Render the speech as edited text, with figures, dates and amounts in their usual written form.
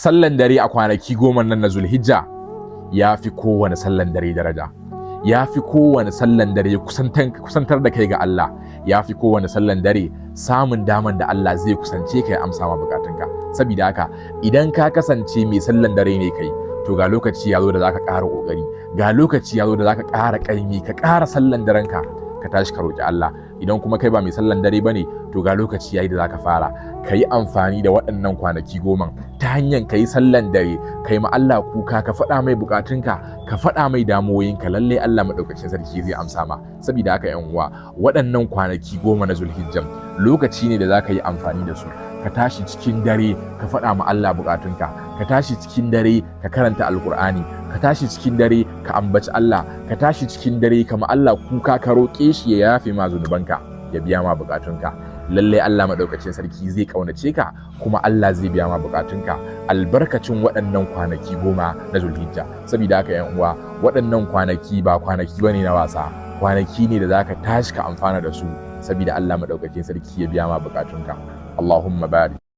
sallan dare a kwanaki 10 nan na Zulhijja ya fi kowane sallan dare daraja, ya fi kowane sallan dare kusantar da kai ga Allah, ya fi kowane sallan dare samun daman da Allah zai kusance ka ya amsa ma bukatunka. Saboda haka idan ka kasance mai sallan dare ne kai, to ga lokaci ya zo da zaka ƙara ƙoƙari, ga lokaci ya zo da zaka ƙara ƙaimi, ka ƙara sallan darenka, ka tashi ka roƙi Allah. Idan kuma kai ba mai sallan dare bane, to ga lokaci yayi da zaka fara ka yi amfani da waɗannan kwanaki 10 ta hanyar ka yi sallan dare, kai ma Allah kuka, ka faɗa mai bukatunka, ka faɗa mai damuwoyinka, lalle Allah madaukakin sarki zai amsa ma. Saboda haka ƴan uwa, waɗannan kwanaki 10 na Zulhijja lokaci ne da zaka yi amfani da su, ka tashi cikin dare ka faɗa ma Allah bukatunka, ka tashi cikin dare ka karanta alkur'ani, ka tashi cikin dare ka ambaci Allah, ka tashi cikin dare ka ma Allah kuka, ka roƙe shi ya yafe ma zunubanka, ya biya ma bukatunka. Lalle Allah madaukakin sarki zai kaunace ka, kuma Allah zai biya ma bukatunka albarkacin waɗannan kwanaki 10 na Zulhijja. Saboda haka ƴan uwa, waɗannan kwanaki ba kwanaki bane na wasa, kwanaki ne da zaka tashi ka amfana da su, saboda Allah madaukakin sarki ya biya ma bukatunka. Allahumma barik.